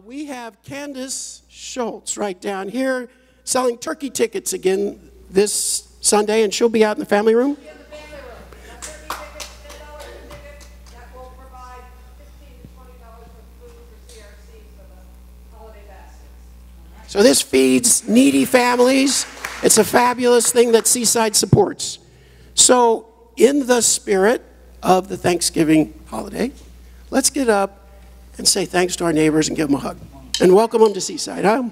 We have Candace Schultz right down here selling turkey tickets again this Sunday, and she'll be out in the family room. In the family room. That turkey ticket, $10 ticket, that will provide $15 to $20 of food for CRC for the holiday baskets. So this feeds needy families. It's a fabulous thing that Seaside supports. So in the spirit of the Thanksgiving holiday, let's get up and say thanks to our neighbors and give them a hug. And welcome them to Seaside, huh?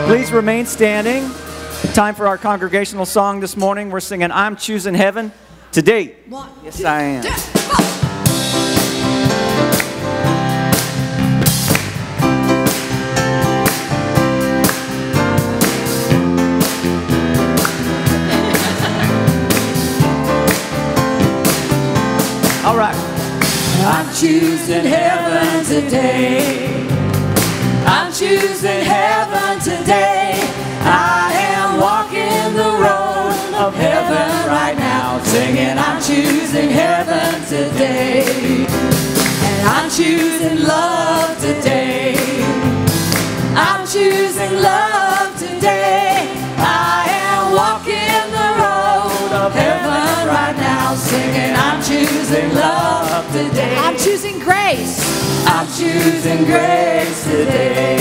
Please remain standing. Time for our congregational song this morning. We're singing I'm Choosing Heaven Today. Yes, I am. All right. I'm choosing heaven today. I'm choosing heaven today. I am walking the road of heaven right now, singing I'm choosing heaven today. And I'm choosing love today. I'm choosing love today. I am walking the road of heaven right now, singing I'm choosing love today. I'm choosing grace. I'm choosing grace today.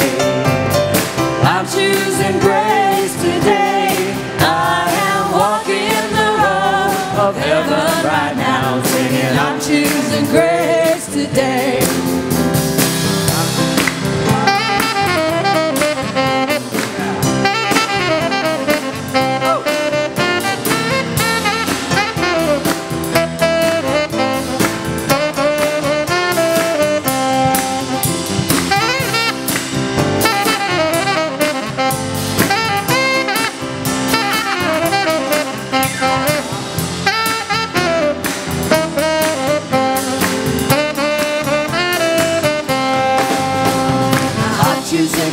I'm choosing grace today. I am walking the road of heaven right now, singing I'm choosing grace today.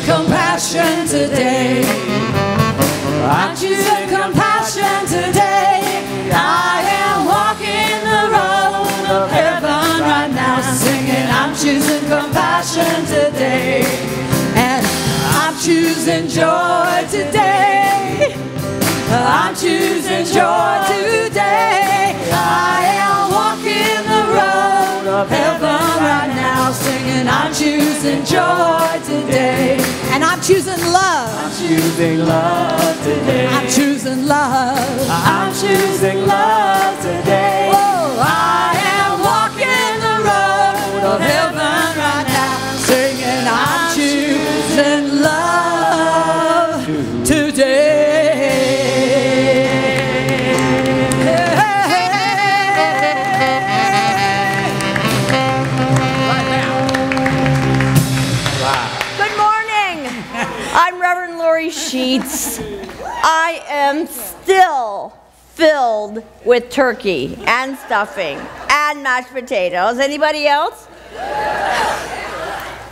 Compassion today. I'm choosing compassion today. I am walking the road of heaven right now, singing I'm choosing compassion today. And I'm choosing joy today. I'm choosing joy today. I am walking the road of heaven right now, singing I'm choosing joy today. And I'm choosing love. I'm choosing love today. I'm choosing love. I'm choosing love today. Oh, I am walking the road of heaven right now, singing I'm choosing love today. Sheets. I am still filled with turkey and stuffing and mashed potatoes. Anybody else?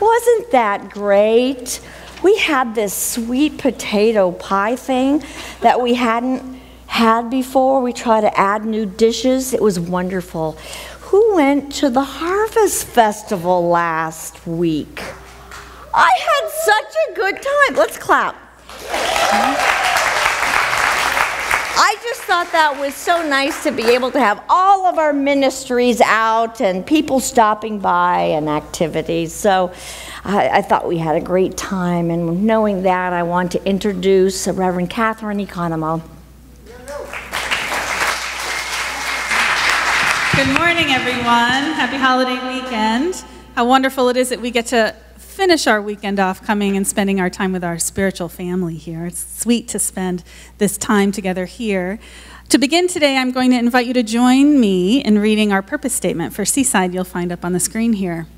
Wasn't that great? We had this sweet potato pie thing that we hadn't had before. We tried to add new dishes. It was wonderful. Who went to the Harvest Festival last week? I had such a good time. Let's clap. I just thought that was so nice to be able to have all of our ministries out and people stopping by and activities. So I thought we had a great time. And knowing that, I want to introduce Reverend Catherine Economo. Good morning, everyone. Happy holiday weekend. How wonderful it is that we get to finish our weekend off coming and spending our time with our spiritual family here. It's sweet to spend this time together here. To begin today, I'm going to invite you to join me in reading our purpose statement for Seaside you'll find up on the screen here.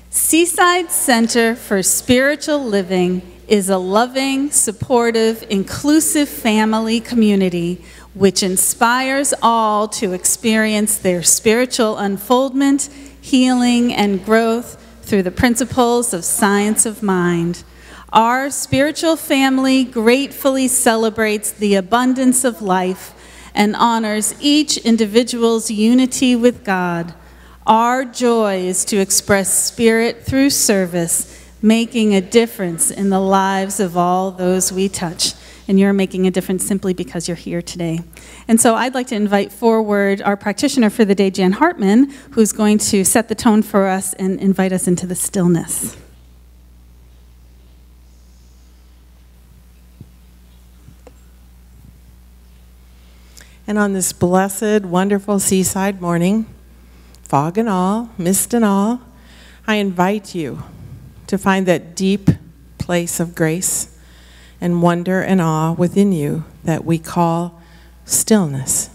Seaside Center for Spiritual Living is a loving, supportive, inclusive family community which inspires all to experience their spiritual unfoldment, healing, and growth through the principles of science of mind. Our spiritual family gratefully celebrates the abundance of life and honors each individual's unity with God. Our joy is to express spirit through service, making a difference in the lives of all those we touch. And you're making a difference simply because you're here today. And so I'd like to invite forward our practitioner for the day, Jan Hartman, who's going to set the tone for us and invite us into the stillness. And on this blessed, wonderful seaside morning, fog and all, mist and all, I invite you to find that deep place of grace and wonder and awe within you that we call stillness.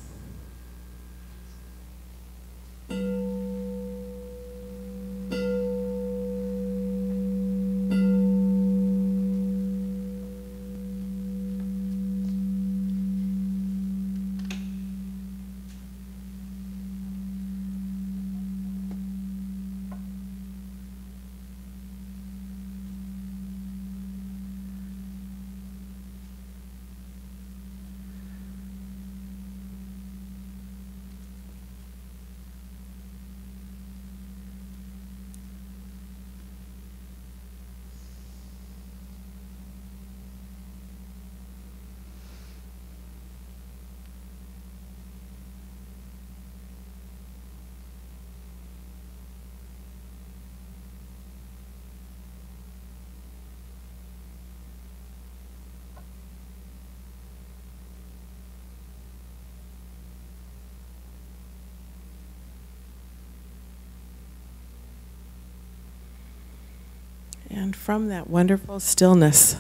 And from that wonderful stillness,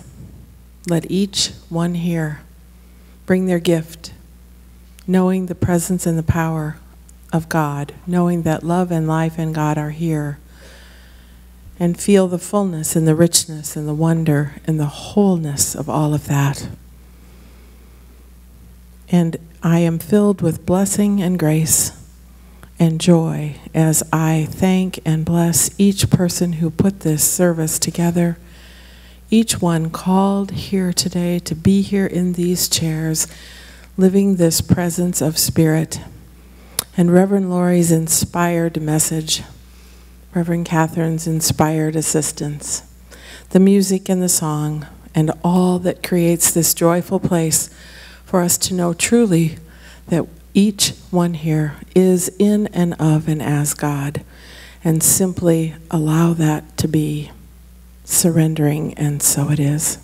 let each one here bring their gift, knowing the presence and the power of God, knowing that love and life and God are here, and feel the fullness and the richness and the wonder and the wholeness of all of that. And I am filled with blessing and grace and joy as I thank and bless each person who put this service together, each one called here today to be here in these chairs, living this presence of spirit, and Reverend Laurie's inspired message, Reverend Catherine's inspired assistance, the music and the song, and all that creates this joyful place for us to know truly that each one here is in and of and as God, and simply allow that to be, surrendering, and so it is.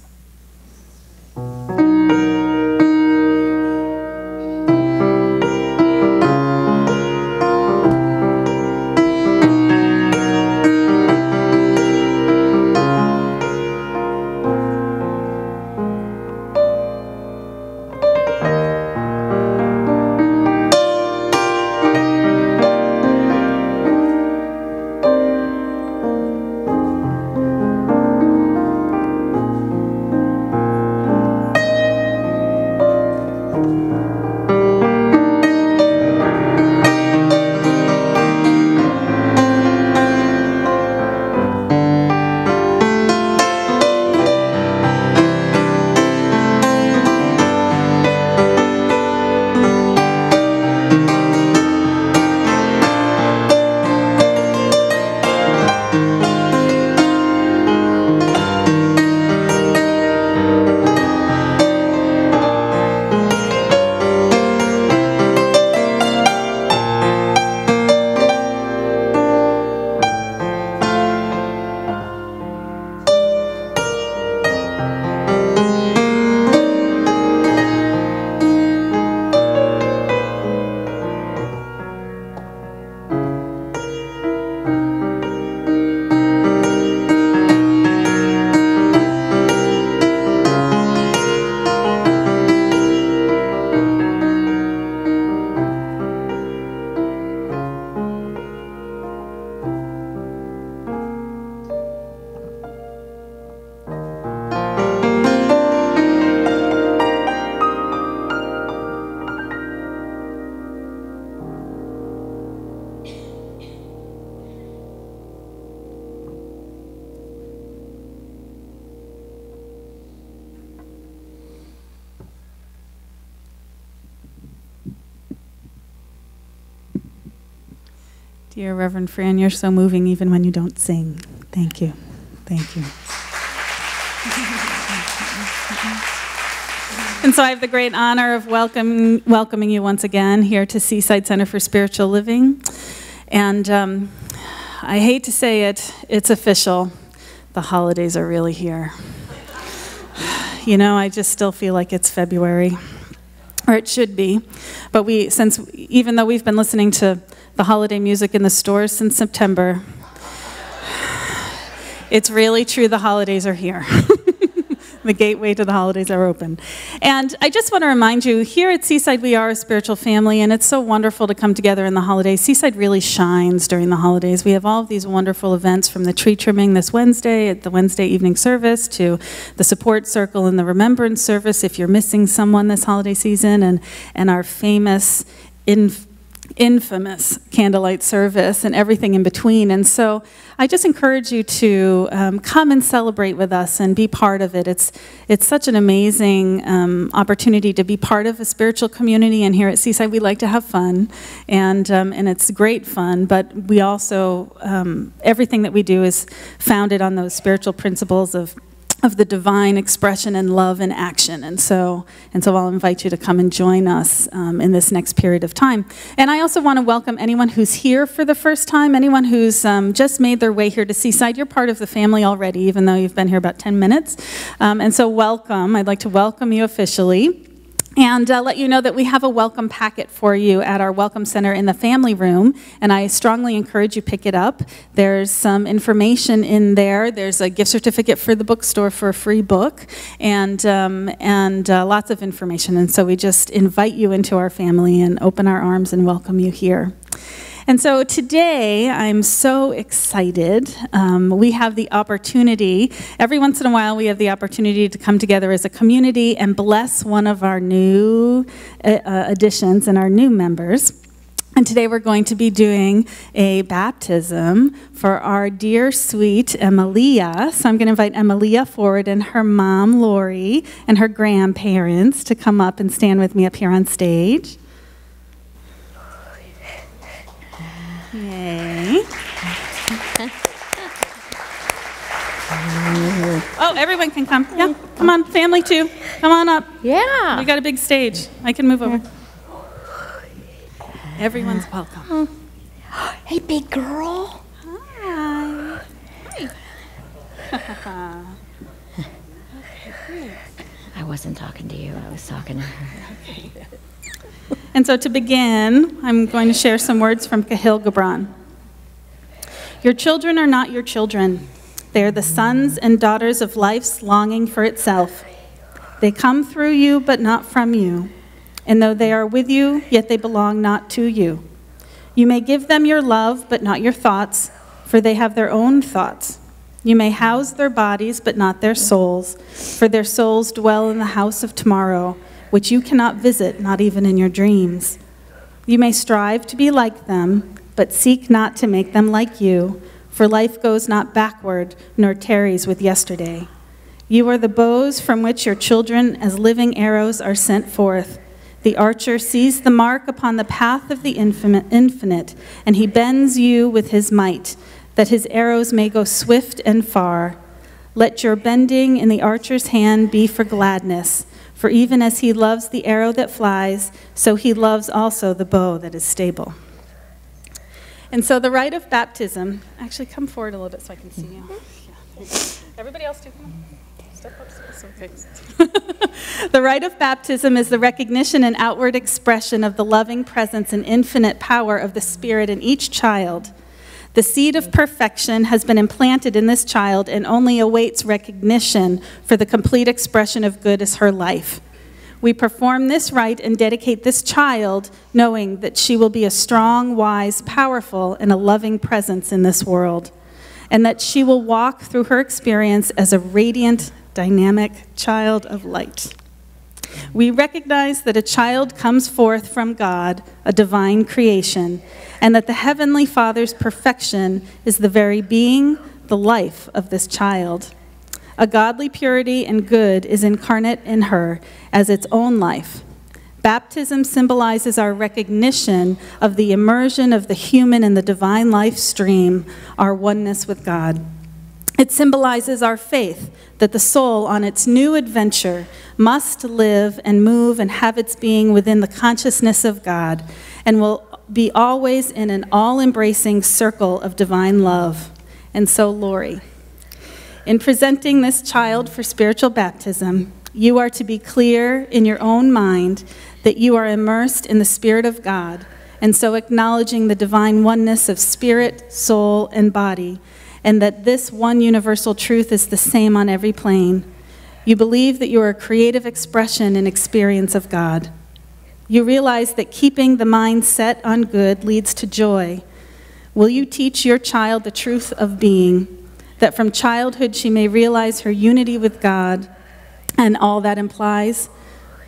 Dear Reverend Fran, you're so moving even when you don't sing. Thank you. Thank you. And so I have the great honor of welcoming you once again here to Seaside Center for Spiritual Living. And I hate to say it, it's official. The holidays are really here. You know, I just still feel like it's February, or it should be. But even though we've been listening to the holiday music in the stores since September, it's really true, the holidays are here. The gateway to the holidays are open. And I just want to remind you, here at Seaside, we are a spiritual family, and it's so wonderful to come together in the holidays. Seaside really shines during the holidays. We have all of these wonderful events, from the tree trimming this Wednesday at the Wednesday evening service to the support circle and the remembrance service if you're missing someone this holiday season, and our famous infamous candlelight service and everything in between. And so I just encourage you to come and celebrate with us and be part of it. It's such an amazing opportunity to be part of a spiritual community, and here at Seaside we like to have fun, and it's great fun, but we also, everything that we do is founded on those spiritual principles of the divine expression and love and action. And so I'll invite you to come and join us in this next period of time. And I also want to welcome anyone who's here for the first time, anyone who's just made their way here to Seaside. You're part of the family already, even though you've been here about 10 minutes. And so welcome. I'd like to welcome you officially. And let you know that we have a welcome packet for you at our Welcome Center in the family room, and I strongly encourage you pick it up. There's some information in there. There's a gift certificate for the bookstore for a free book, and lots of information. And so we just invite you into our family and open our arms and welcome you here. And so today, I'm so excited. We have the opportunity, every once in a while, we have the opportunity to come together as a community and bless one of our new additions and our new members. And today we're going to be doing a baptism for our dear, sweet Emilia. So I'm going to invite Emilia forward, and her mom, Lori, and her grandparents to come up and stand with me up here on stage. Yay. Oh, everyone can come. Yeah, come on, family too. Come on up. Yeah. We got a big stage. I can move over. Everyone's welcome. Hey, big girl. Hi. Hi. I wasn't talking to you. I was talking to her. Okay. And so to begin, I'm going to share some words from Kahil Gibran. Your children are not your children. They are the sons and daughters of life's longing for itself. They come through you, but not from you. And though they are with you, yet they belong not to you. You may give them your love, but not your thoughts, for they have their own thoughts. You may house their bodies, but not their souls, for their souls dwell in the house of tomorrow, which you cannot visit, not even in your dreams. You may strive to be like them, but seek not to make them like you, for life goes not backward, nor tarries with yesterday. You are the bows from which your children as living arrows are sent forth. The archer sees the mark upon the path of the infinite, and he bends you with his might, that his arrows may go swift and far. Let your bending in the archer's hand be for gladness, for even as he loves the arrow that flies, so he loves also the bow that is stable. And so the rite of baptism, actually come forward a little bit so I can see you. Yeah. Everybody else too, come on. Step up, okay. The rite of baptism is the recognition and outward expression of the loving presence and infinite power of the Spirit in each child. The seed of perfection has been implanted in this child and only awaits recognition for the complete expression of good as her life. We perform this rite and dedicate this child knowing that she will be a strong, wise, powerful, and a loving presence in this world, and that she will walk through her experience as a radiant, dynamic child of light. We recognize that a child comes forth from God, a divine creation, and that the Heavenly Father's perfection is the very being, the life of this child. A godly purity and good is incarnate in her as its own life. Baptism symbolizes our recognition of the immersion of the human in the divine life stream, our oneness with God. It symbolizes our faith that the soul on its new adventure must live and move and have its being within the consciousness of God and will be always in an all-embracing circle of divine love. And so, Lori, in presenting this child for spiritual baptism, you are to be clear in your own mind that you are immersed in the Spirit of God, and so acknowledging the divine oneness of spirit, soul, and body, and that this one universal truth is the same on every plane. You believe that you are a creative expression and experience of God. You realize that keeping the mind set on good leads to joy. Will you teach your child the truth of being, that from childhood she may realize her unity with God and all that implies?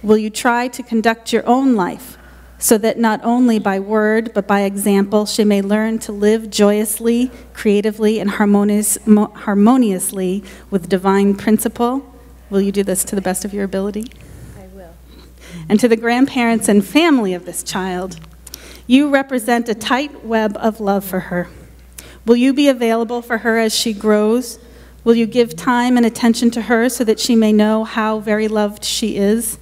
Will you try to conduct your own life so that not only by word but by example she may learn to live joyously, creatively, and harmoniously with divine principle? Will you do this to the best of your ability? I will. And to the grandparents and family of this child, you represent a tight web of love for her. Will you be available for her as she grows? Will you give time and attention to her so that she may know how very loved she is?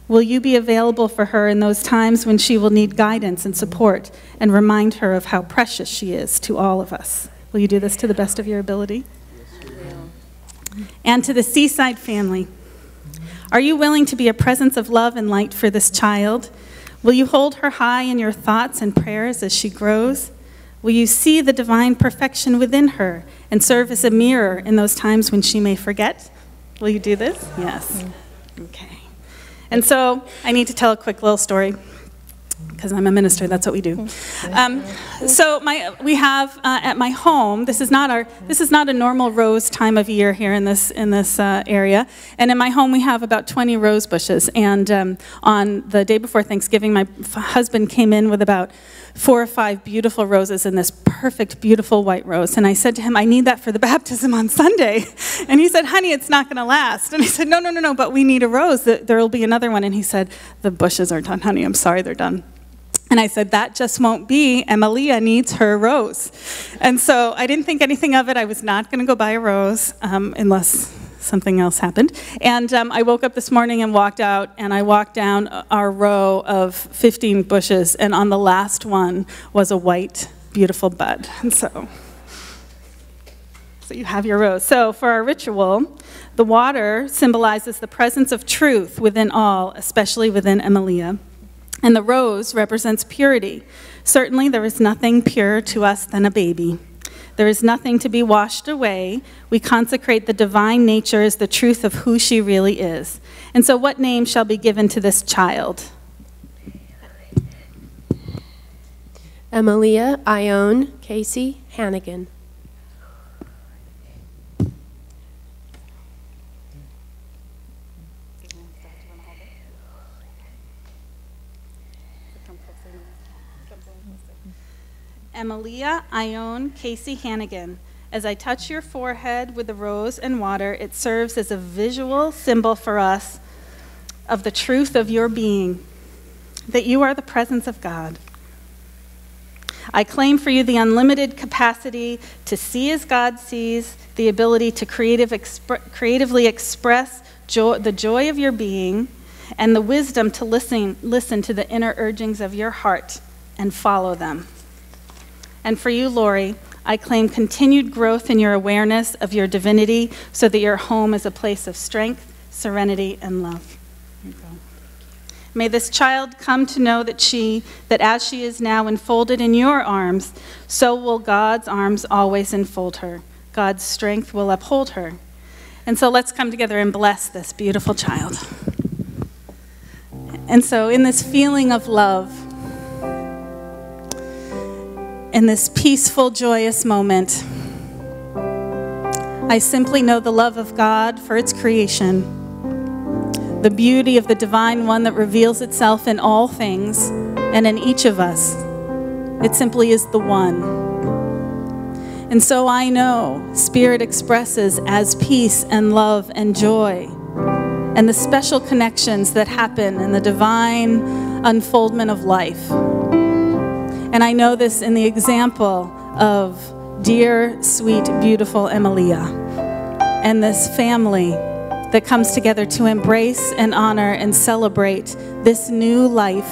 Will you be available for her in those times when she will need guidance and support and remind her of how precious she is to all of us? Will you do this to the best of your ability? I will. And to the Seaside family, are you willing to be a presence of love and light for this child? Will you hold her high in your thoughts and prayers as she grows? Will you see the divine perfection within her and serve as a mirror in those times when she may forget? Will you do this? Yes. Okay. And so I need to tell a quick little story because I'm a minister. That's what we do. So we have at my home. This is not a normal rose time of year here in this area. And in my home we have about 20 rose bushes. And on the day before Thanksgiving, my husband came in with about 4 or 5 beautiful roses and this perfect, beautiful white rose. And I said to him, I need that for the baptism on Sunday. And he said, honey, it's not going to last. And I said, no, but we need a rose. There will be another one. And he said, the bushes are done, honey. I'm sorry, they're done. And I said, that just won't be. Emilia needs her rose. And so I didn't think anything of it. I was not going to go buy a rose unless something else happened. And I woke up this morning and walked out, and I walked down our row of 15 bushes, and on the last one was a white, beautiful bud. And so you have your rose. So for our ritual, the water symbolizes the presence of truth within all, especially within Emilia. And the rose represents purity. Certainly there is nothing purer to us than a baby. There is nothing to be washed away. We consecrate the divine nature as the truth of who she really is. And so what name shall be given to this child? Emilia Ione Casey Hannigan. Emilia Ione Casey Hannigan. As I touch your forehead with the rose and water, it serves as a visual symbol for us of the truth of your being, that you are the presence of God. I claim for you the unlimited capacity to see as God sees, the ability to creatively express the joy of your being, and the wisdom to listen to the inner urgings of your heart and follow them. And for you, Lori, I claim continued growth in your awareness of your divinity so that your home is a place of strength, serenity, and love. Here you go. May this child come to know that as she is now enfolded in your arms, so will God's arms always enfold her. God's strength will uphold her. And so let's come together and bless this beautiful child. And so in this feeling of love, in this peaceful, joyous moment, I simply know the love of God for its creation, the beauty of the divine one that reveals itself in all things and in each of us. It simply is the one. And so I know Spirit expresses as peace and love and joy, and the special connections that happen in the divine unfoldment of life. And I know this in the example of dear, sweet, beautiful Emilia and this family that comes together to embrace and honor and celebrate this new life,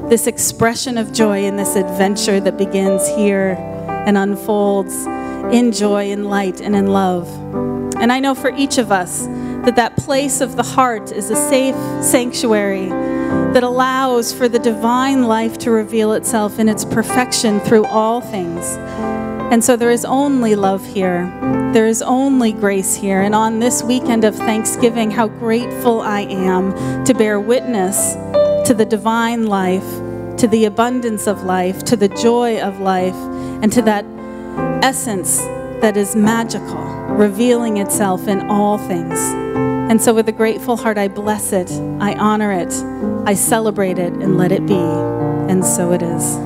this expression of joy in this adventure that begins here and unfolds in joy, in light, and in love. And I know for each of us that that place of the heart is a safe sanctuary that allows for the divine life to reveal itself in its perfection through all things. And so there is only love here. There is only grace here. And on this weekend of Thanksgiving, how grateful I am to bear witness to the divine life, to the abundance of life, to the joy of life, and to that essence that is magical, revealing itself in all things. And so with a grateful heart, I bless it, I honor it, I celebrate it, and let it be. And so it is.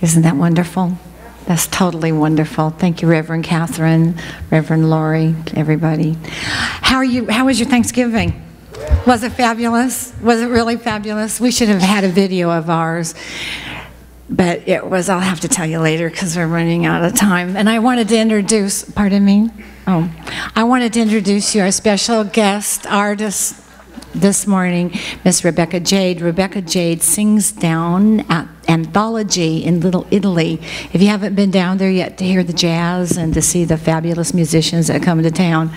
Isn't that wonderful? That's totally wonderful. Thank you, Reverend Catherine, Reverend Lori, everybody. How was your Thanksgiving? Was it fabulous? Was it really fabulous? We should have had a video of ours. But it was, I'll have to tell you later because we're running out of time. And I wanted to introduce, pardon me? Oh, I wanted to introduce you our special guest artist this morning, Miss Rebecca Jade. Rebecca Jade sings down at Anthology in Little Italy. If you haven't been down there yet to hear the jazz and to see the fabulous musicians that come to town,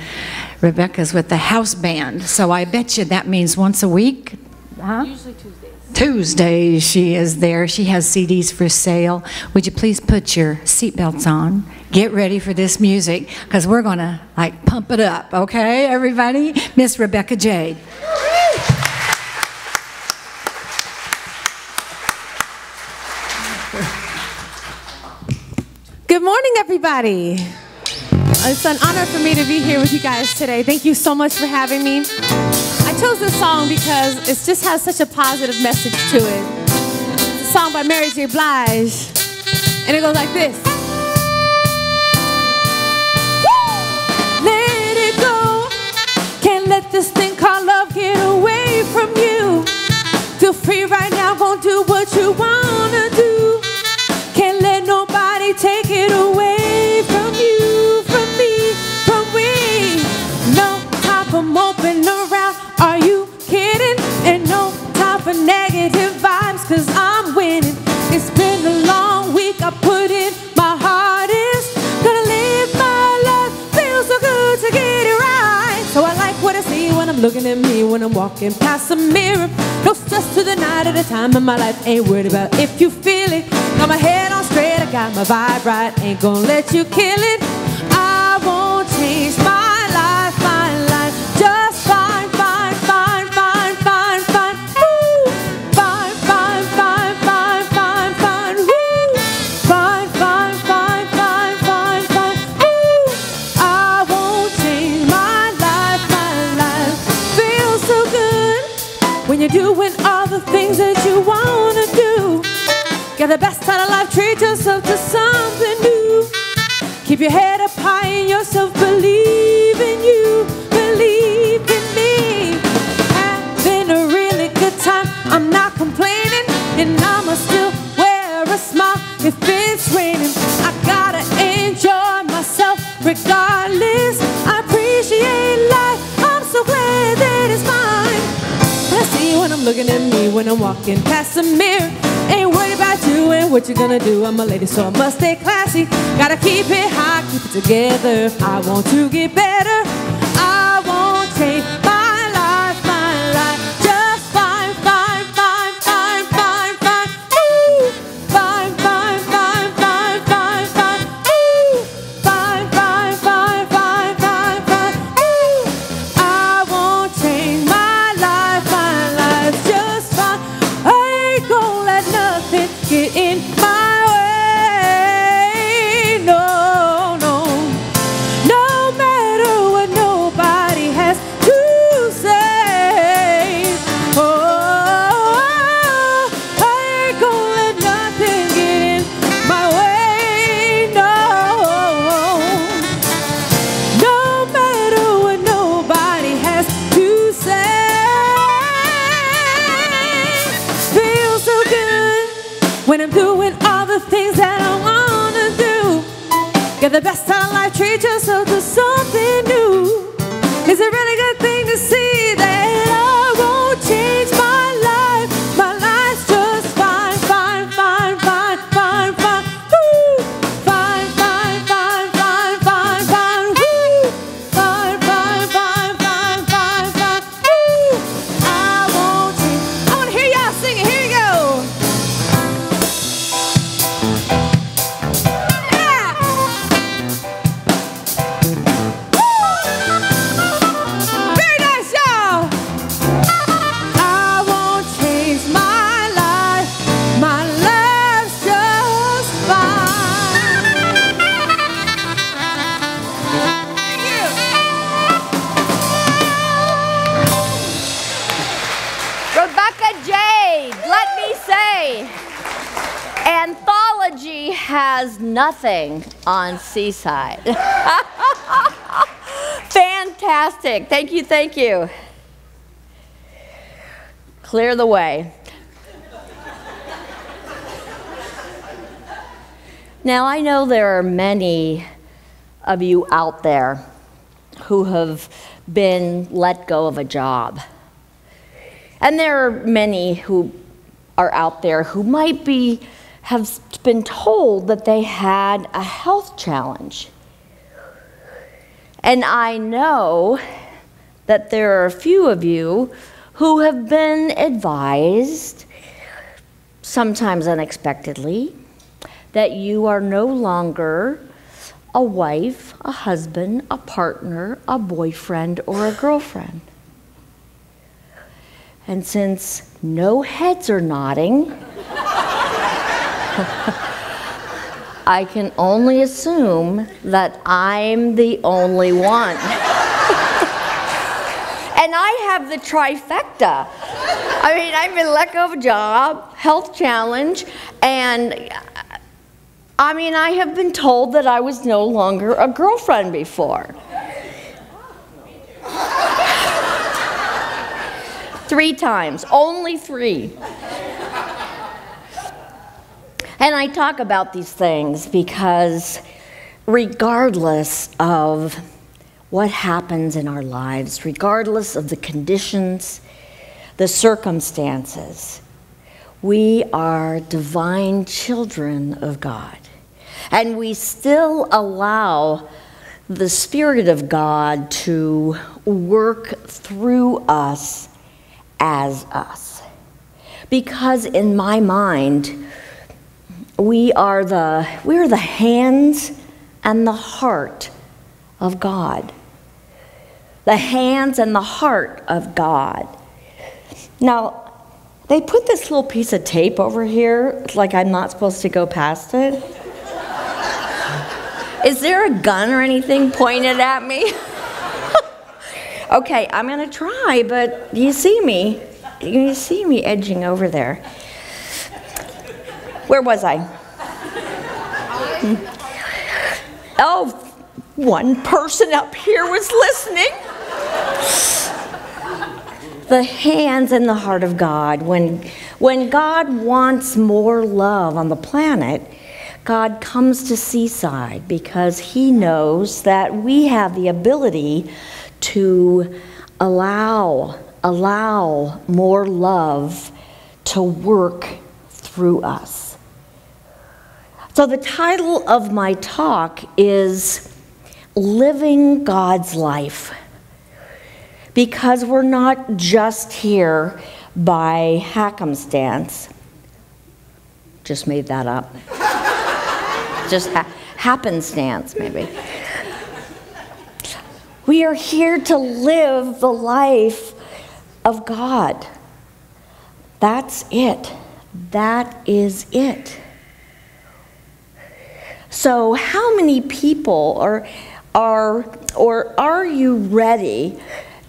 Rebecca's with the house band. So I bet you that means once a week. Huh? Usually Tuesdays. Tuesdays she is there. She has CDs for sale. Would you please put your seatbelts on? Get ready for this music because we're going to like pump it up, okay, everybody? Miss Rebecca Jade. Good morning, everybody. It's an honor for me to be here with you guys today. Thank you so much for having me. I chose this song because it just has such a positive message to it. It's a song by Mary J. Blige, and it goes like this. Let it go. Can't let this thing called love get away from you. Feel free right now, go do what you wanna do. Can't let nobody take it away from you, from me, from we. No time for moping around, are you kidding? And no time for negative vibes, cause I'm winning. It's been a long week, I put in my hardest. Gonna live my life, feels so good to get it right. So I like what I see when I'm looking at me, when I'm walking past a mirror. No stress to the night at a time in my life, ain't worried about if you feel it. Got my head on straight, I got my vibe right, ain't gonna let you kill it. I won't change my life, just fine, fine, fine, fine, fine, fine, woo. Fine, fine, fine, fine, fine, fine, woo. Fine, fine, fine, fine, fine, fine, woo. I won't change my life feels so good when you're doing all the things that you wanna do. Get the best out of life, treat yourself to something new. Keep your head up high in yourself, believe in you, believe in me. Having a really good time, I'm not complaining, and I'ma still wear a smile if it's raining. I gotta enjoy myself regardless. I appreciate life, I'm so glad that it's mine. I see when I'm looking at me, when I'm walking past the mirror. Ain't worried about you and what you're gonna do. I'm a lady, so I must stay classy. Gotta keep it high, keep it together. I want to get better. I won't change my life, just fine, fine, fine, fine, fine, fine, ooh. Fine, fine, fine, fine, fine, fine, ooh. Fine, fine, fine, fine, fine, fine, ooh. I won't change my life, just fine. I ain't gonna let nothing get in my way, no, no. I'm doing all the things that I wanna do. Get the best out of life, treat yourself to something new. It's a really good thing to see that I won't change my life. My life's just fine, fine, fine, fine, fine, fine. Woo! Fine, fine, fine, fine, fine, fine. Woo! Fine, fine, fine, fine, fine, fine. Woo! I won't change. I want to hear y'all sing it. Here you go. Very nice, y'all. I won't change my life. My life's just fine. Thank you. Rebecca Jade, let me say, Anthology has nothing on Seaside. Fantastic. Thank you, thank you. Clear the way. Now, I know there are many of you out there who have been let go of a job. And there are many who are out there who might have been told that they had a health challenge. And I know that there are a few of you who have been advised, sometimes unexpectedly, that you are no longer a wife, a husband, a partner, a boyfriend, or a girlfriend. And since no heads are nodding, I can only assume that I'm the only one. And I have the trifecta. I mean, I've been let go of a job, health challenge, and I mean, I have been told that I was no longer a girlfriend before. 3 times, only 3. And I talk about these things because regardless of what happens in our lives, regardless of the conditions, the circumstances, we are divine children of God. And we still allow the Spirit of God to work through us as us. Because in my mind, we are the hands and the heart of God. The hands and the heart of God. Now, they put this little piece of tape over here, like I'm not supposed to go past it. Is there a gun or anything pointed at me? Okay, I'm gonna try, but you see me edging over there. Where was I? Oh, one person up here was listening. The hands and the heart of God. When God wants more love on the planet, God comes to Seaside because he knows that we have the ability to allow more love to work through us. So the title of my talk is Living God's Life, because we're not just here by happenstance. Just made that up. Just happenstance, maybe. We are here to live the life of God. That's it. That is it. So how many people are you ready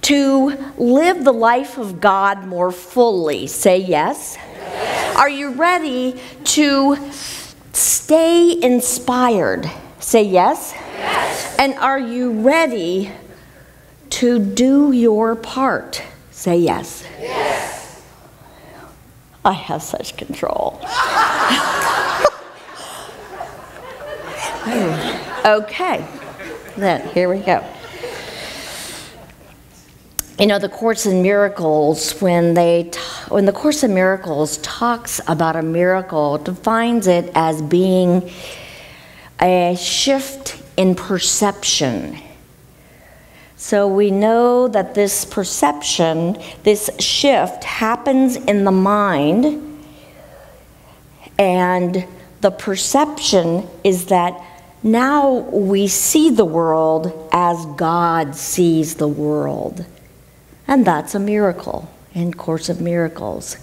to live the life of God more fully? Say yes. Yes. Are you ready to stay inspired? Say yes. Yes. And are you ready to do your part? Say yes. Yes. I have such control. Okay, then here we go. You know, the Course in Miracles, when the Course in Miracles talks about a miracle, defines it as being a shift in perception. So we know that this perception, this shift happens in the mind, and the perception is that now we see the world as God sees the world. And that's a miracle in Course of Miracles.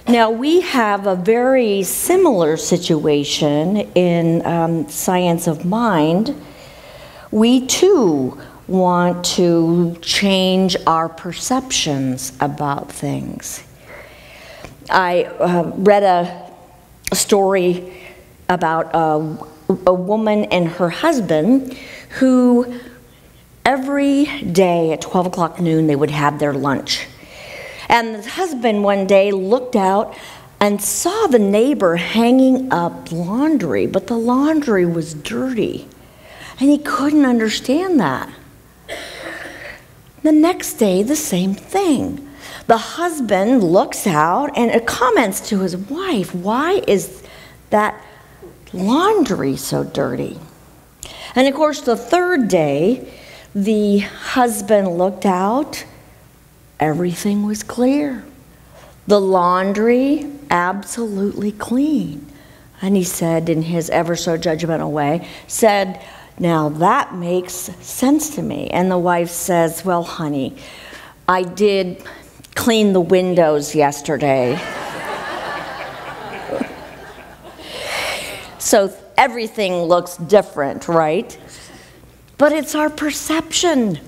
Now, we have a very similar situation in Science of Mind. We too want to change our perceptions about things. I read a story about a woman and her husband who every day at 12 o'clock noon they would have their lunch. And the husband one day looked out and saw the neighbor hanging up laundry, but the laundry was dirty. And he couldn't understand that. The next day, the same thing. The husband looks out and comments to his wife, "Why is that laundry so dirty?" And of course, the third day, the husband looked out. Everything was clear. The laundry, absolutely clean. And he said, in his ever so judgmental way, said, "Now that makes sense to me." And the wife says, "Well, honey, I did clean the windows yesterday." So everything looks different, right? But it's our perception.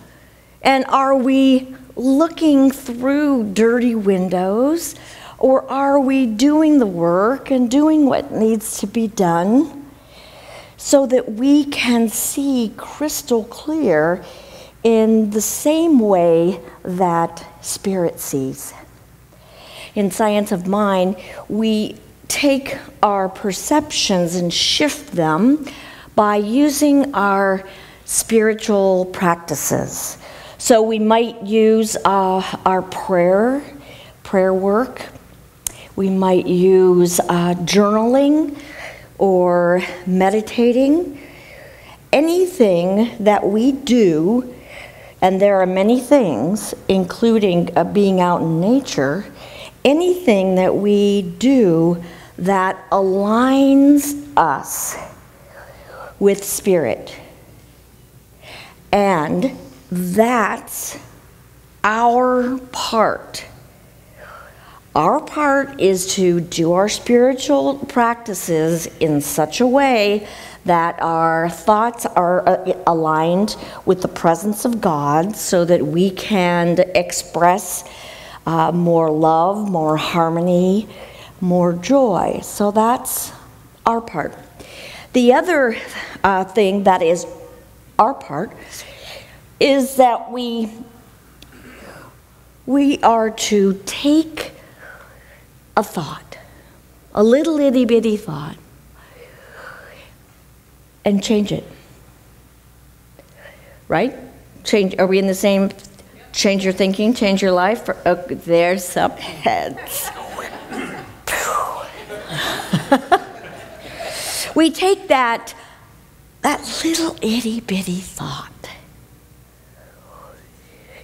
And are we looking through dirty windows, or are we doing the work and doing what needs to be done so that we can see crystal clear in the same way that Spirit sees? In Science of Mind, we take our perceptions and shift them by using our spiritual practices. So we might use our prayer work. We might use journaling or meditating. Anything that we do, and there are many things, including being out in nature, anything that we do that aligns us with Spirit. And that's our part. Our part is to do our spiritual practices in such a way that our thoughts are aligned with the presence of God so that we can express more love, more harmony, more joy. So that's our part. The other thing that is our part is that we are to take a thought, a little itty bitty thought, and change it. Right? Change. Are we in the same? Change your thinking, change your life. There's some heads. We take that little itty bitty thought,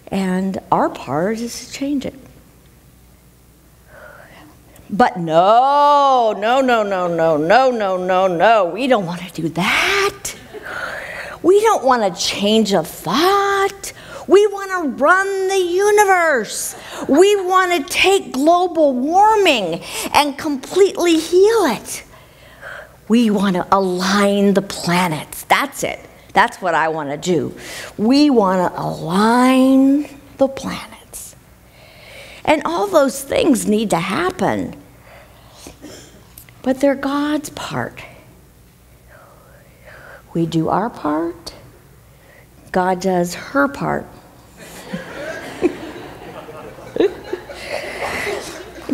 and our part is to change it. But no, we don't want to do that. We don't want to change a thought. We want to run the universe. We want to take global warming and completely heal it. We want to align the planets. That's it. That's what I want to do. We want to align the planets. And all those things need to happen. But they're God's part. We do our part. God does her part.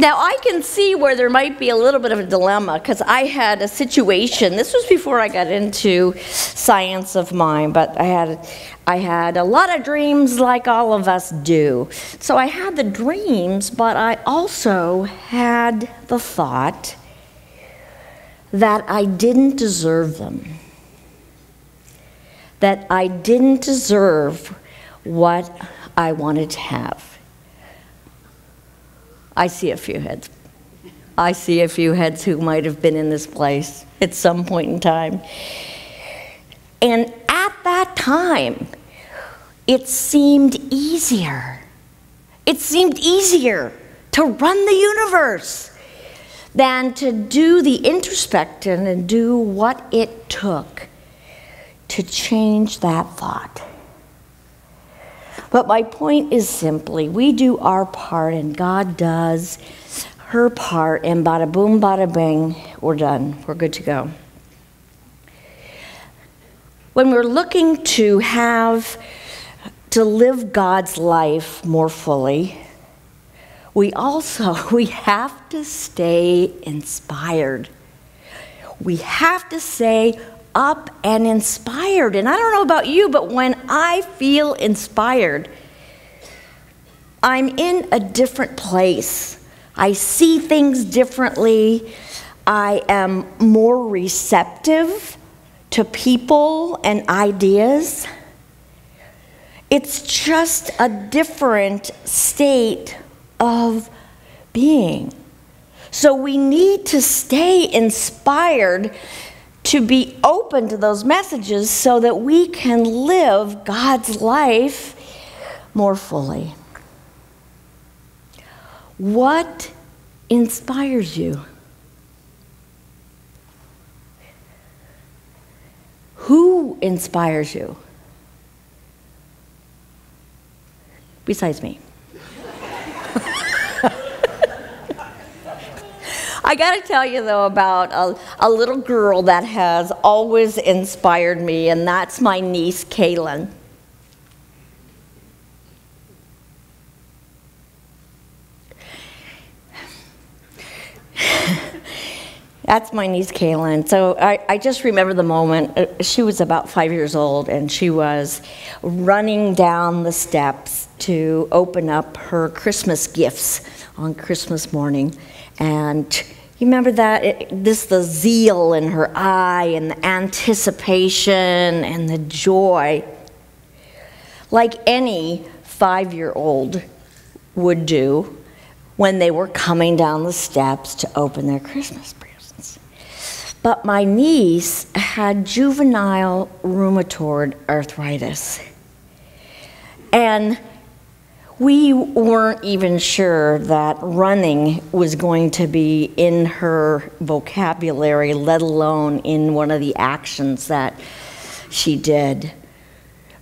Now, I can see where there might be a little bit of a dilemma, because I had a situation. This was before I got into science of mind, but I had a lot of dreams like all of us do. So I had the dreams, but I also had the thought that I didn't deserve them, that I didn't deserve what I wanted to have. I see a few heads. I see a few heads who might have been in this place at some point in time. And at that time, it seemed easier. It seemed easier to run the universe than to do the introspection and do what it took to change that thought. But my point is simply, we do our part and God does her part, and bada boom, bada bing, we're done. We're good to go. When we're looking to live God's life more fully, we have to stay inspired. We have to stay up and inspired. And I don't know about you, but when I feel inspired, I'm in a different place. I see things differently. I am more receptive to people and ideas. It's just a different state of being. So we need to stay inspired to be open to those messages so that we can live God's life more fully. What inspires you? Who inspires you? Besides me. I got to tell you, though, about a little girl that has always inspired me, and that's my niece, Kaylin. That's my niece, Kaylin. So I just remember the moment. She was about 5 years old, and she was running down the steps to open up her Christmas gifts on Christmas morning. And you remember that? The zeal in her eye and the anticipation and the joy. Like any 5-year-old would do when they were coming down the steps to open their Christmas presents. But my niece had juvenile rheumatoid arthritis. And we weren't even sure that running was going to be in her vocabulary, let alone in one of the actions that she did.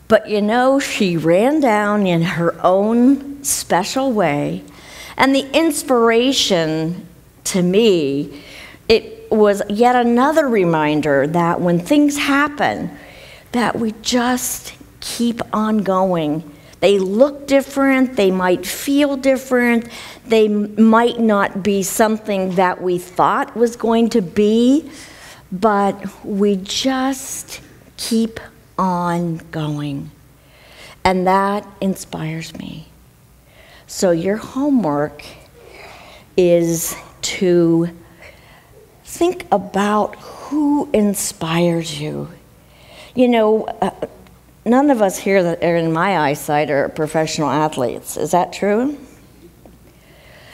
But you know, she ran down in her own special way, and the inspiration to me, it was yet another reminder that when things happen, that we just keep on going. They look different, they might feel different, they might not be something that we thought was going to be, but we just keep on going. And that inspires me. So your homework is to think about who inspires you. You know, none of us here that are in my eyesight are professional athletes. Is that true?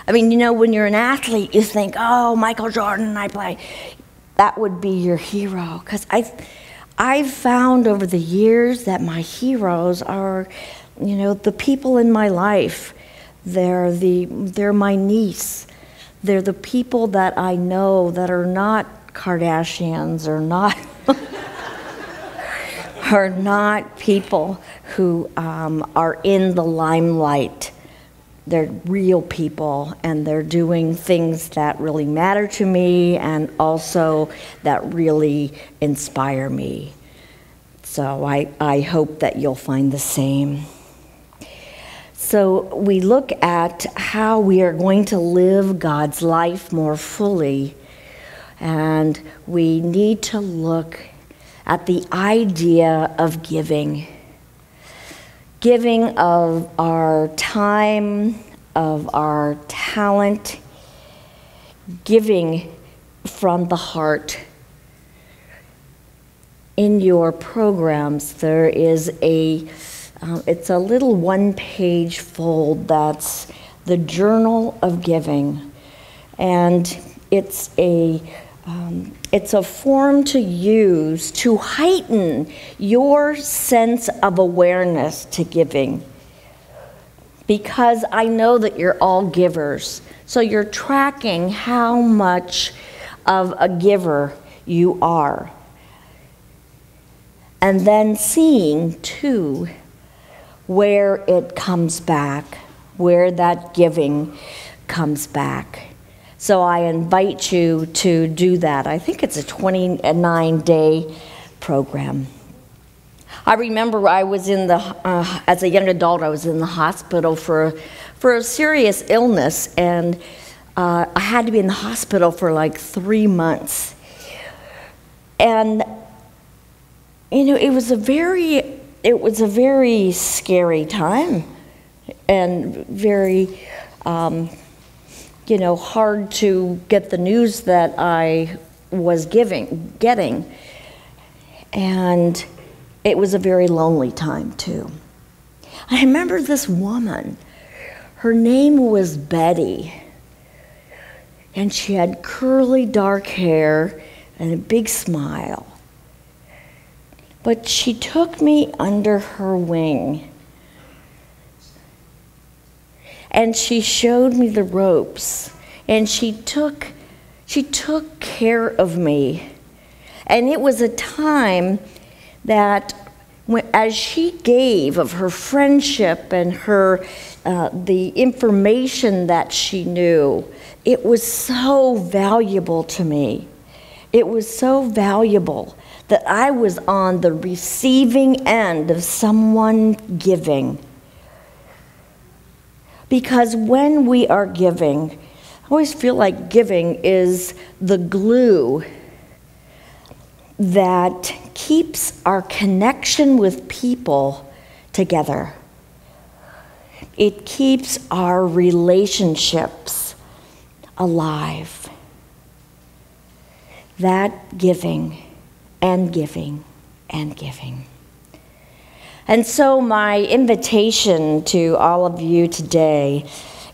I mean, you know, when you're an athlete, you think, oh, Michael Jordan, I play. That would be your hero. Because I've found over the years that my heroes are, you know, the people in my life. They're my niece. They're the people that I know that are not Kardashians or not are not people who are in the limelight. They're real people, and they're doing things that really matter to me and also that really inspire me. So I hope that you'll find the same. So we look at how we are going to live God's life more fully, and we need to look at the idea of giving. Giving of our time, of our talent, giving from the heart. In your programs, there is it's a little one-page fold that's the Journal of Giving. And it's a form to use to heighten your sense of awareness to giving. Because I know that you're all givers. So you're tracking how much of a giver you are. And then seeing, too, where it comes back, where that giving comes back. So I invite you to do that. I think it's a 29-day program. I remember I was in as a young adult, I was in the hospital for a serious illness, and I had to be in the hospital for like 3 months. And you know, it was a very scary time, and very, hard to get the news that I was getting. And it was a very lonely time, too. I remember this woman. Her name was Betty. And she had curly dark hair and a big smile. But she took me under her wing. And she showed me the ropes. And she took care of me. And it was a time that as she gave of her friendship and her the information that she knew, it was so valuable to me. It was so valuable that I was on the receiving end of someone giving. Because when we are giving, I always feel like giving is the glue that keeps our connection with people together. It keeps our relationships alive. That giving and giving and giving. And so my invitation to all of you today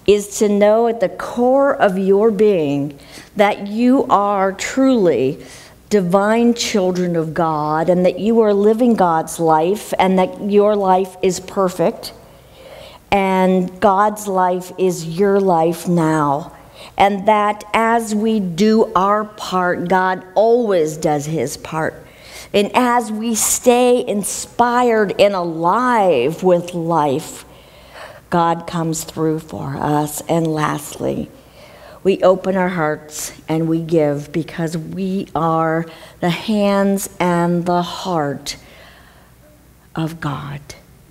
is to know at the core of your being that you are truly divine children of God, and that you are living God's life, and that your life is perfect, and God's life is your life now. And that as we do our part, God always does his part. And as we stay inspired and alive with life, God comes through for us. And lastly, we open our hearts and we give, because we are the hands and the heart of God.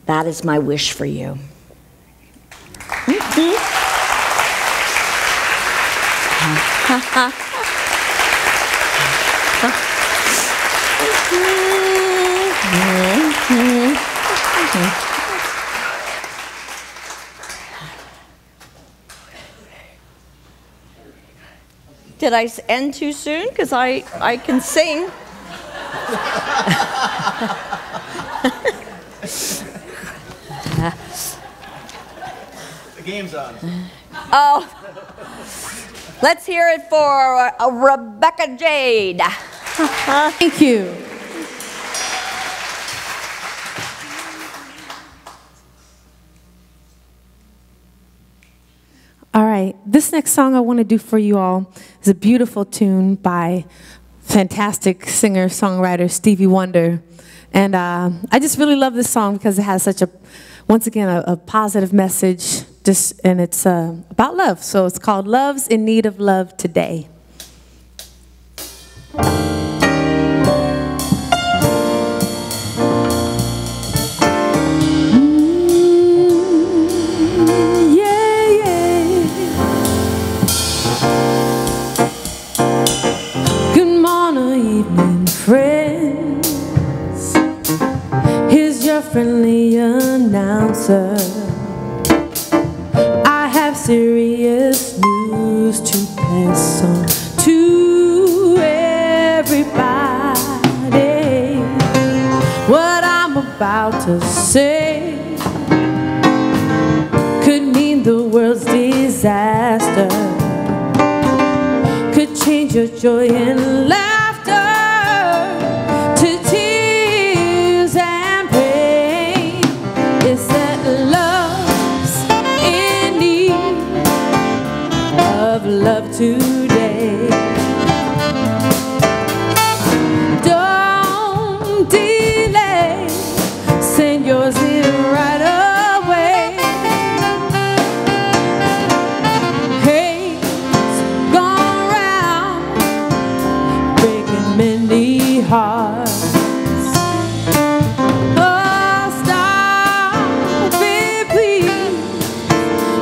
That is my wish for you. Did I end too soon? Because I can sing. The game's on. Oh, let's hear it for Rebecca Jade. Thank you. All right, this next song I want to do for you all is a beautiful tune by fantastic singer-songwriter Stevie Wonder. And I just really love this song because it has such once again, a positive message, and it's about love. So it's called Love's in Need of Love Today. friendly announcer. I have serious news to pass on to everybody. What I'm about to say could mean the world's disaster, could change your joy and laughter to tears and pain. It's that love's in need of love today. Don't delay, send yours in right away. Hate's gone round, breaking many hearts. Oh, stop it, please,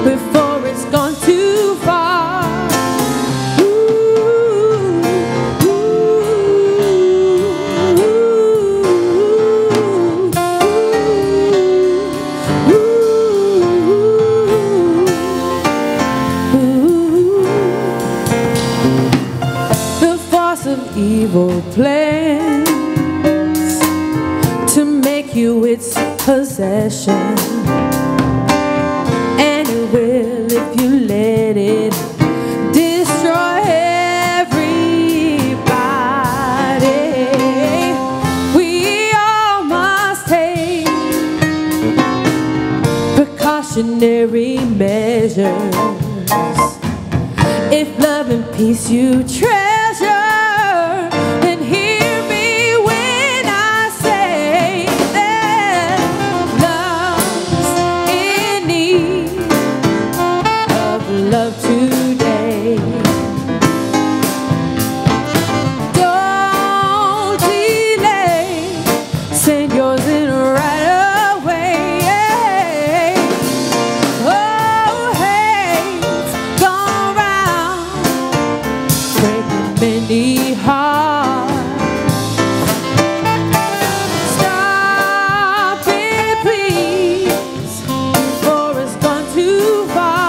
before it's gone too far. Ooh, ooh, the force of evil plans to make you its possession, and it will if you let it destroy everybody. We all must take precautionary measures if love and peace you treasure. Then hear me when I say that love's in need of love today. Don't delay, send yours in right away. Oh, hate's gone round, breaking many hearts. Stop it, please, before it's gone too far.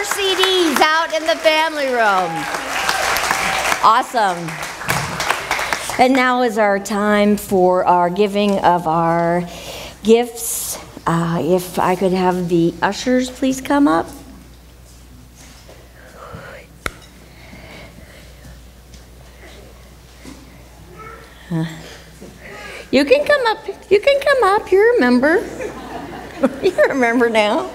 CDs out in the family room. Awesome. And now is our time for our giving of our gifts. If I could have the ushers please come up. You can come up. You can come up. You remember. You remember now.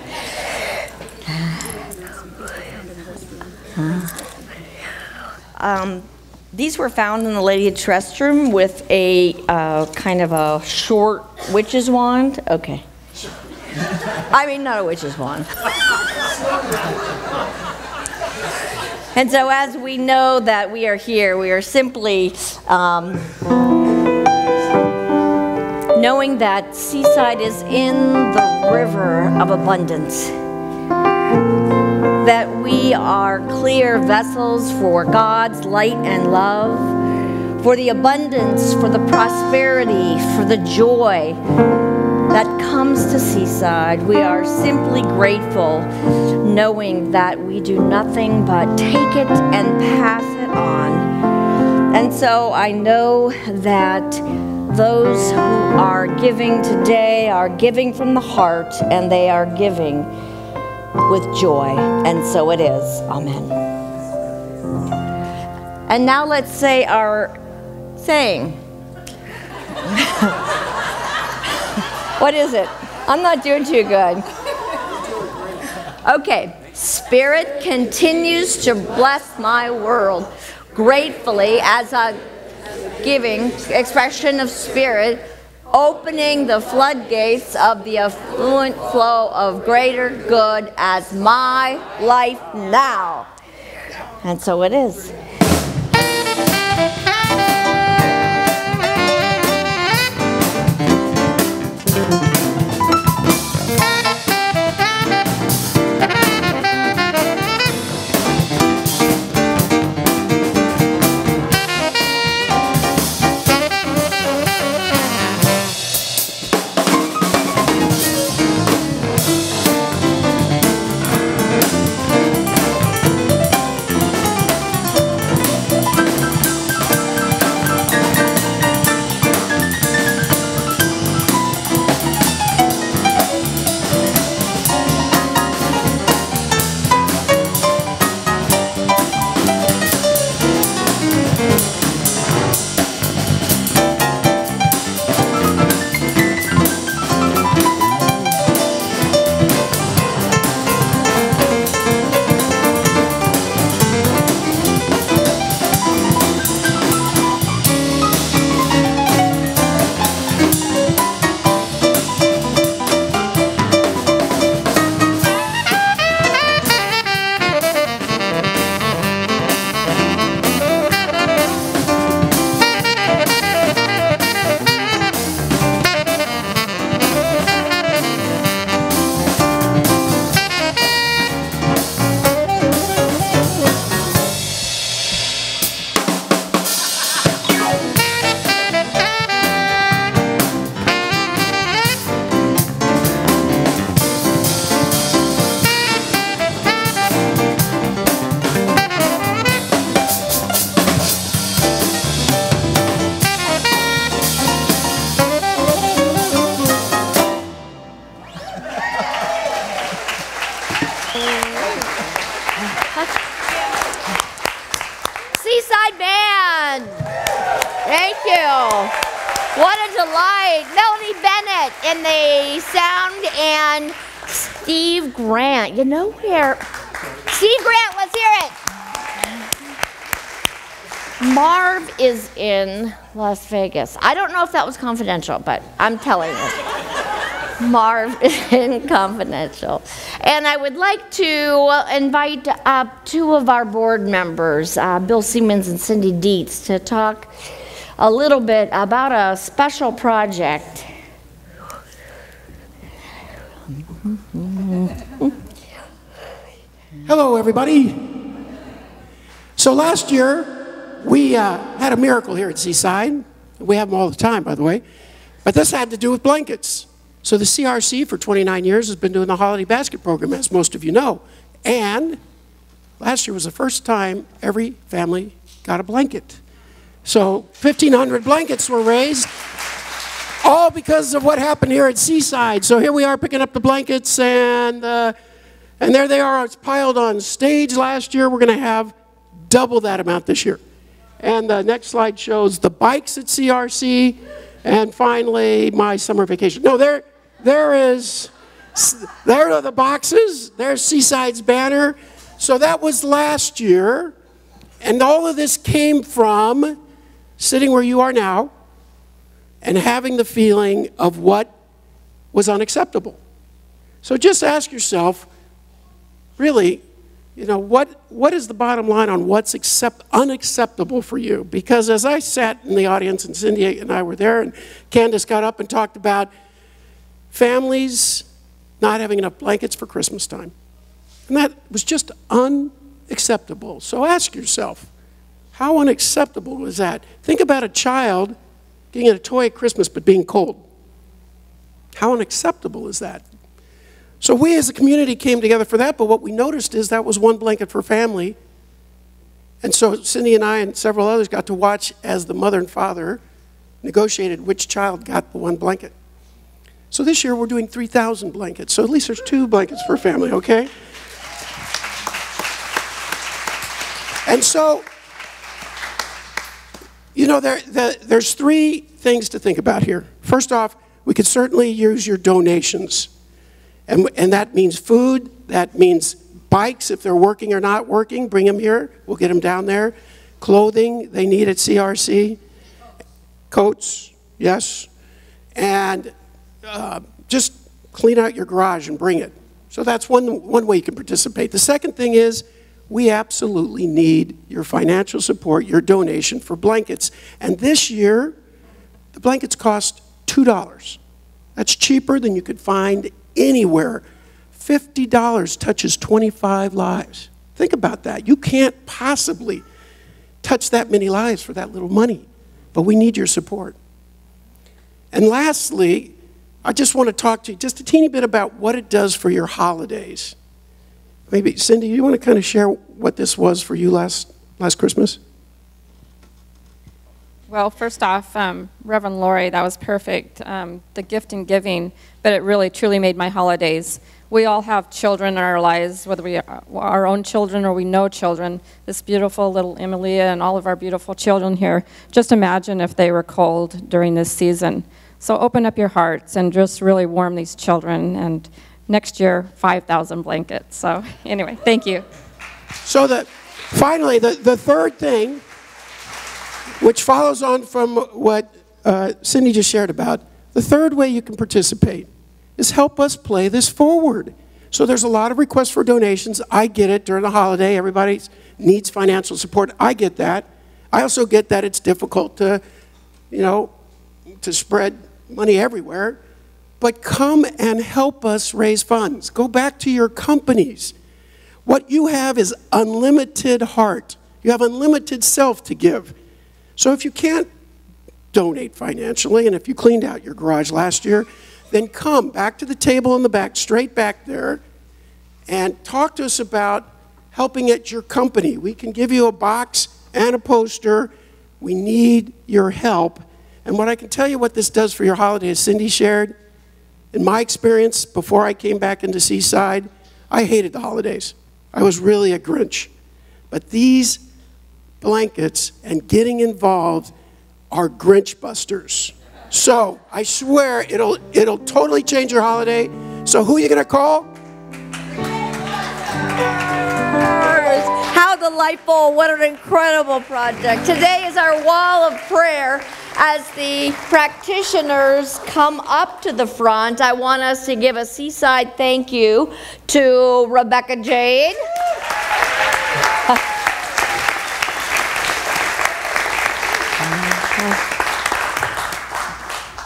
These were found in the lady's restroom with a kind of a short witch's wand. Okay. I mean, not a witch's wand. And so as we know that we are here, we are simply knowing that Seaside is in the river of abundance. That we are clear vessels for God's light and love, for the abundance, for the prosperity, for the joy that comes to Seaside. We are simply grateful, knowing that we do nothing but take it and pass it on. And so I know that those who are giving today are giving from the heart, and they are giving with joy. And so it is. Amen. And now let's say our saying. What is it? I'm not doing too good. Okay. Spirit continues to bless my world gratefully as a giving expression of Spirit, opening the floodgates of the affluent flow of greater good as my life now. And so it is. Seaside Band. Thank you. What a delight. Melanie Bennett in the sound and Steve Grant. You know where? Steve Grant, let's hear it. Marv is in Las Vegas. I don't know if that was confidential, but I'm telling you. Marv is in confidential. And I would like to invite two of our board members, Bill Siemens and Cindy Dietz, to talk a little bit about a special project. Hello, everybody. So last year, we had a miracle here at Seaside. We have them all the time, by the way. But this had to do with blankets. So the CRC for 29 years has been doing the holiday basket program, as most of you know. And last year was the first time every family got a blanket. So 1,500 blankets were raised, all because of what happened here at Seaside. So here we are picking up the blankets, and there they are. It's piled on stage last year. We're going to have double that amount this year. And the next slide shows the bikes at CRC, and finally my summer vacation. No, there are the boxes. There's Seaside's banner. So that was last year. And all of this came from sitting where you are now and having the feeling of what was unacceptable. So just ask yourself, really, you know, what is the bottom line on what's unacceptable for you? Because as I sat in the audience, and Cindy and I were there, and Candace got up and talked about families not having enough blankets for Christmas time. And that was just unacceptable. So ask yourself, how unacceptable was that? Think about a child getting a toy at Christmas but being cold. How unacceptable is that? So we as a community came together for that, but what we noticed is that was one blanket for family. And so Cindy and I and several others got to watch as the mother and father negotiated which child got the one blanket. So this year we're doing 3,000 blankets. So at least there's 2 blankets per family, okay? And so, you know, there's 3 things to think about here. First off, we could certainly use your donations. And that means food, that means bikes if they're working or not working, bring them here, we'll get them down there. Clothing they need at CRC, coats, yes. And just clean out your garage and bring it. So that's one way you can participate. The second thing is we absolutely need your financial support, your donation for blankets. And this year, the blankets cost $2. That's cheaper than you could find anywhere. $50 touches 25 lives. Think about that. You can't possibly touch that many lives for that little money, but we need your support. And lastly, I just want to talk to you just a teeny bit about what it does for your holidays. Maybe, Cindy, you want to kind of share what this was for you last Christmas? Well, first off, Reverend Lori, that was perfect. The gift and giving, but it really, truly made my holidays. We all have children in our lives, whether we are our own children or we know children. This beautiful little Emilia and all of our beautiful children here. Just imagine if they were cold during this season. So open up your hearts and just really warm these children. And next year, 5,000 blankets. So anyway, thank you. So finally, the third thing, which follows on from what Cindy just shared about, the third way you can participate is help us play this forward. So there's a lot of requests for donations. I get it during the holiday. Everybody needs financial support. I get that. I also get that it's difficult to, you know, to spread money everywhere. But come and help us raise funds. Go back to your companies. What you have is unlimited heart. You have unlimited self to give. So if you can't donate financially, and if you cleaned out your garage last year, then come back to the table in the back, straight back there, and talk to us about helping at your company. We can give you a box and a poster. We need your help. And what I can tell you what this does for your holiday, as Cindy shared, in my experience, before I came back into Seaside, I hated the holidays. I was really a Grinch. But these blankets and getting involved are Grinch busters. So I swear it'll totally change your holiday. So who are you going to call? How delightful. What an incredible project. Today is our wall of prayer. As the practitioners come up to the front, I want us to give a Seaside thank you to Rebecca Jade.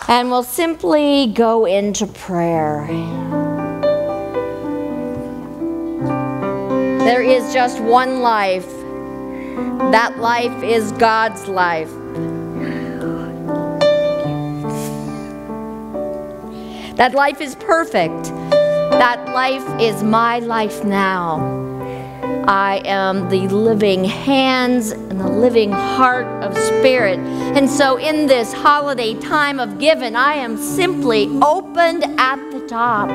And we'll simply go into prayer. There is just one life. That life is God's life. That life is perfect. That life is my life now. I am the living hands and the living heart of spirit. And so in this holiday time of giving, I am simply opened at the top.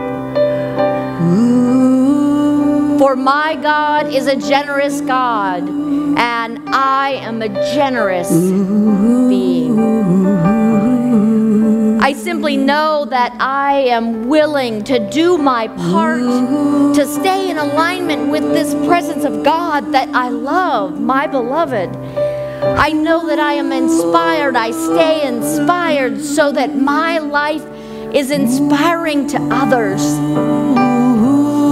For my God is a generous God, and I am a generous being. I simply know that I am willing to do my part to stay in alignment with this presence of God that I love, my beloved. I know that I am inspired. I stay inspired so that my life is inspiring to others.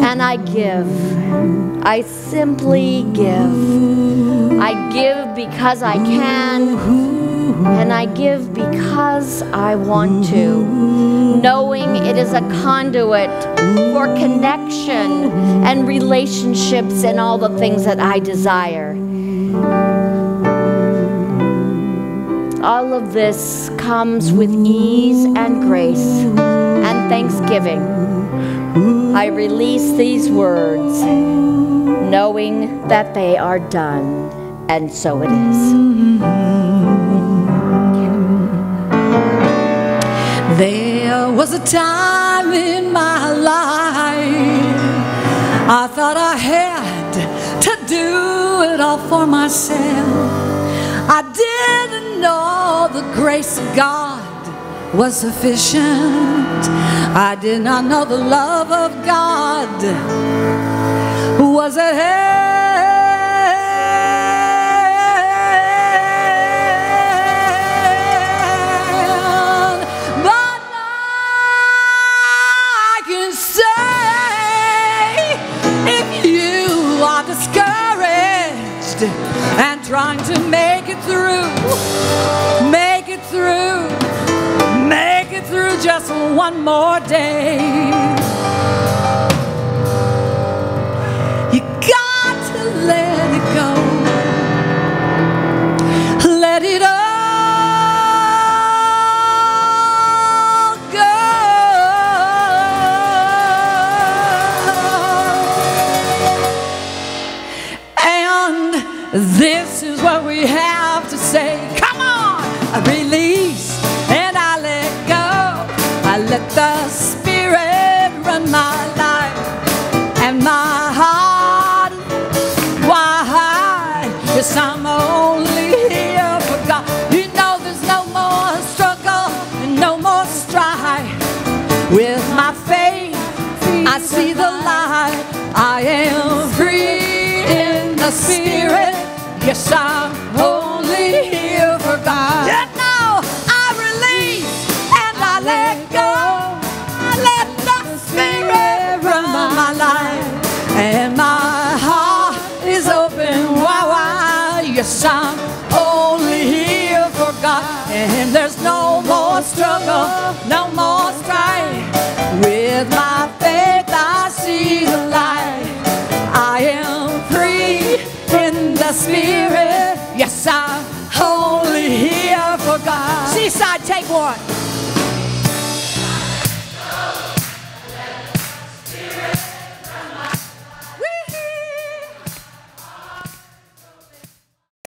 And I give. I simply give. I give because I can, and I give because I want to, knowing it is a conduit for connection and relationships and all the things that I desire. All of this comes with ease and grace and thanksgiving. I release these words, knowing that they are done, and so it is. There was a time in my life I thought I had to do it all for myself. I didn't know the grace of God was sufficient. I did not know the love of God was at hand. But I can say, if you are discouraged and trying to make it through, make it through, make it through just one more day. You got to let it go. Let it all go. And this is what we have to say. Come on, I release and I let go. I let the Spirit run my life and my heart. Why? Yes, I'm only here for God. You know there's no more struggle and no more strife. With my faith, I see the light. I am free in the Spirit. Yes, I'm only here for God. Yeah, now I release and I let go. I let the Spirit run my life, and my heart is open wide. Yes, I'm only here for God, and there's no more struggle, no more strife. With my faith, I see the light. I am free in the Spirit. Yes, I'm only here for God. Seaside, take one.